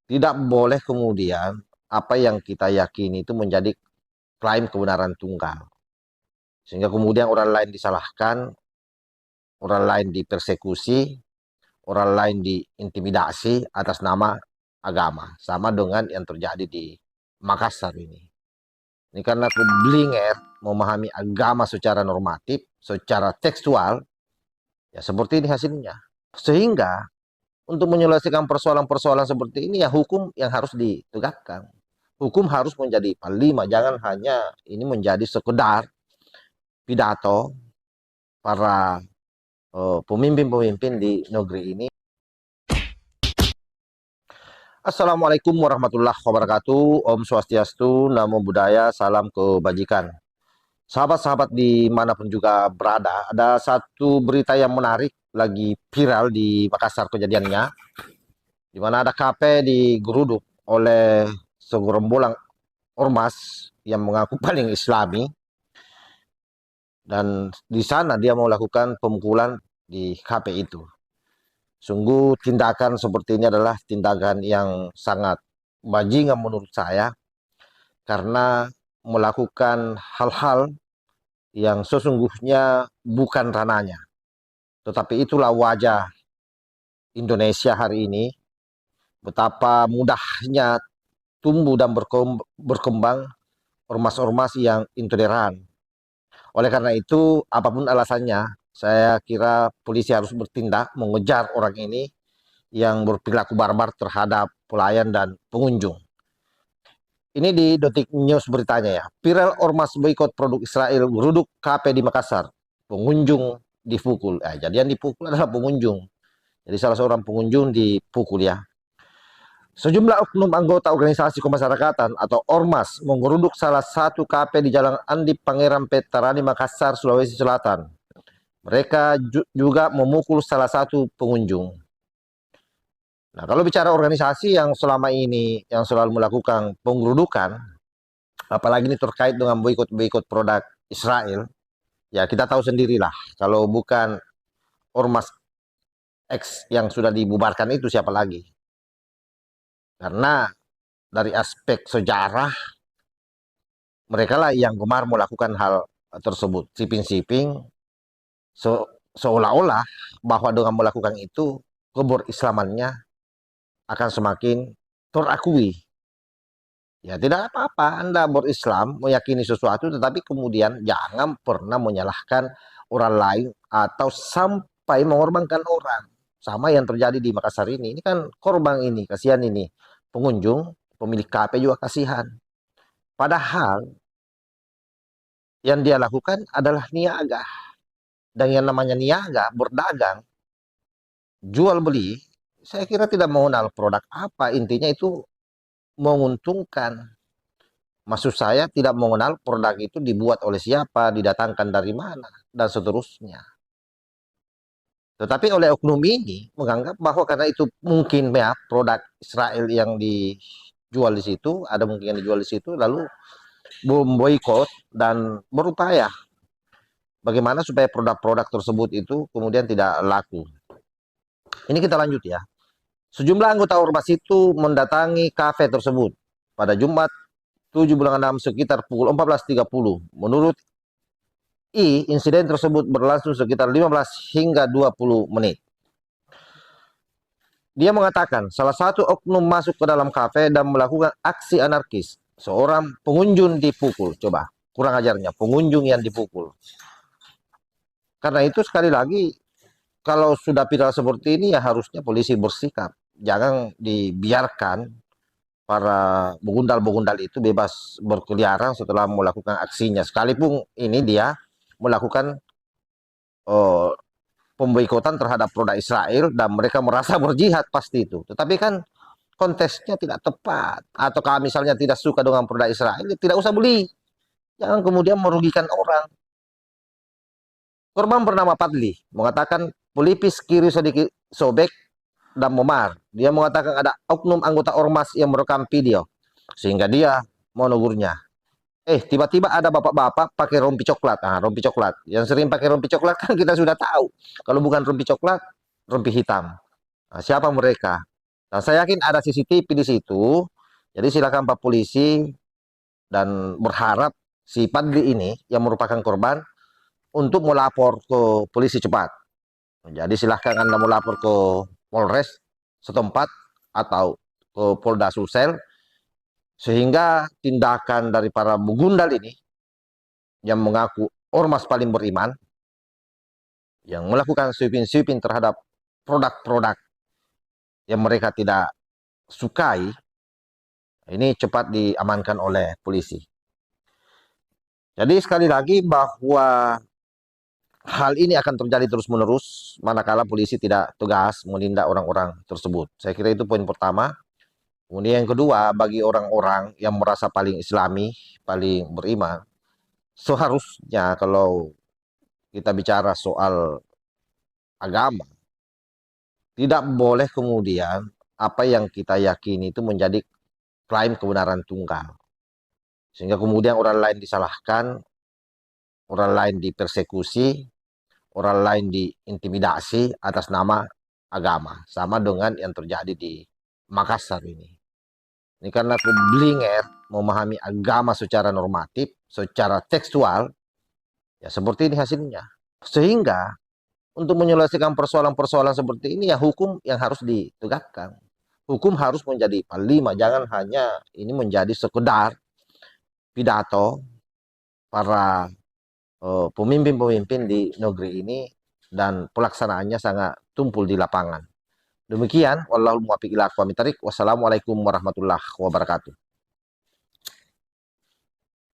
Tidak boleh kemudian apa yang kita yakini itu menjadi klaim kebenaran tunggal. Sehingga kemudian orang lain disalahkan, orang lain dipersekusi, orang lain diintimidasi atas nama agama. Sama dengan yang terjadi di Makassar ini. Ini karena keblinger memahami agama secara normatif, secara tekstual, ya seperti ini hasilnya. Sehingga untuk menyelesaikan persoalan-persoalan seperti ini ya hukum yang harus ditegakkan. Hukum harus menjadi panglima, jangan hanya ini menjadi sekedar pidato para pemimpin-pemimpin di negeri ini. Assalamualaikum warahmatullahi wabarakatuh. Om Swastiastu, Namo Buddhaya, salam kebajikan. Sahabat-sahabat dimanapun juga berada, ada satu berita yang menarik lagi viral di Makassar kejadiannya, di mana ada kafe digeruduk oleh segerombolan ormas yang mengaku paling Islami, dan di sana dia mau lakukan pemukulan di kafe itu. Sungguh tindakan seperti ini adalah tindakan yang sangat bajingan menurut saya, karena melakukan hal-hal yang sesungguhnya bukan ranahnya. Tetapi itulah wajah Indonesia hari ini, betapa mudahnya tumbuh dan berkembang ormas-ormas yang intoleran. Oleh karena itu, apapun alasannya, saya kira polisi harus bertindak mengejar orang ini yang berperilaku barbar terhadap pelayan dan pengunjung. Ini di Detik News beritanya ya. Viral ormas boikot produk Israel geruduk kafe di Makassar. Pengunjung dipukul. Jadi yang dipukul adalah pengunjung. Jadi salah seorang pengunjung dipukul ya. Sejumlah oknum anggota organisasi kemasyarakatan atau ormas menggeruduk salah satu kafe di Jalan Andi Pangeran Petarani, Makassar, Sulawesi Selatan. Mereka juga memukul salah satu pengunjung. Nah, kalau bicara organisasi yang selama ini yang selalu melakukan penggerudukan, apalagi ini terkait dengan boikot produk Israel, ya kita tahu sendirilah. Kalau bukan ormas X yang sudah dibubarkan itu siapa lagi? Karena dari aspek sejarah, mereka lah yang gemar melakukan hal tersebut. Siping-siping, seolah-olah bahwa dengan melakukan itu, keberislamannya akan semakin terakui. Ya tidak apa-apa Anda berislam, meyakini sesuatu, tetapi kemudian jangan pernah menyalahkan orang lain atau sampai mengorbankan orang. Sama yang terjadi di Makassar ini. Ini kan korban ini, kasihan ini. Pengunjung, pemilik kafe juga kasihan. Padahal yang dia lakukan adalah niaga. Dan yang namanya niaga, berdagang, jual beli, saya kira tidak mengenal produk apa. Intinya itu menguntungkan. Maksud saya tidak mengenal produk itu dibuat oleh siapa, didatangkan dari mana, dan seterusnya. Tetapi oleh oknum ini menganggap bahwa karena itu mungkin ya produk Israel yang dijual di situ, ada mungkin yang dijual di situ, lalu memboikot dan berupaya bagaimana supaya produk-produk tersebut itu kemudian tidak laku. Ini kita lanjut ya. Sejumlah anggota ormas itu mendatangi kafe tersebut pada Jumat 7/6 sekitar pukul 14.30. Menurut insiden tersebut berlangsung sekitar 15 hingga 20 menit. Dia mengatakan salah satu oknum masuk ke dalam kafe dan melakukan aksi anarkis. Seorang pengunjung dipukul. Coba, kurang ajarnya, pengunjung yang dipukul. Karena itu sekali lagi, kalau sudah viral seperti ini ya harusnya polisi bersikap. Jangan dibiarkan para begundal-begundal itu bebas berkeliaran setelah melakukan aksinya. Sekalipun ini dia melakukan uh, pemboikotan terhadap produk Israel dan mereka merasa berjihad pasti itu. Tetapi kan konteksnya tidak tepat. Atau kalau misalnya tidak suka dengan produk Israel, ya tidak usah beli. Jangan kemudian merugikan orang. Korban bernama Padli mengatakan pelipis kiri sedikit sobek dan memar. Dia mengatakan ada oknum anggota ormas yang merekam video. Sehingga dia mau negurnya. Tiba-tiba ada bapak-bapak pakai rompi coklat. Nah, rompi coklat. Yang sering pakai rompi coklat kan kita sudah tahu. Kalau bukan rompi coklat, rompi hitam. Nah, siapa mereka? Nah, saya yakin ada CCTV di situ. Jadi silakan Pak Polisi dan berharap si Padli ini yang merupakan korban untuk melapor ke polisi cepat. Jadi silahkan Anda melapor ke Polres setempat atau ke Polda Sulsel sehingga tindakan dari para begundal ini yang mengaku ormas paling beriman yang melakukan sweeping-sweeping terhadap produk-produk yang mereka tidak sukai ini cepat diamankan oleh polisi. Jadi sekali lagi bahwa hal ini akan terjadi terus-menerus manakala polisi tidak tegas menindak orang-orang tersebut. Saya kira itu poin pertama. Kemudian yang kedua, bagi orang-orang yang merasa paling islami, paling beriman, seharusnya kalau kita bicara soal agama, tidak boleh kemudian apa yang kita yakini itu menjadi klaim kebenaran tunggal. Sehingga kemudian orang lain disalahkan, orang lain dipersekusi, orang lain diintimidasi atas nama agama. Sama dengan yang terjadi di Makassar ini. Ini karena keblinger memahami agama secara normatif, secara tekstual, ya seperti ini hasilnya. Sehingga untuk menyelesaikan persoalan-persoalan seperti ini ya hukum yang harus ditegakkan. Hukum harus menjadi panglima, jangan hanya ini menjadi sekedar pidato para pemimpin-pemimpin di negeri ini dan pelaksanaannya sangat tumpul di lapangan. Demikian, wallahul muwaffiq ila aqwamit thoriq. Wassalamualaikum warahmatullahi wabarakatuh.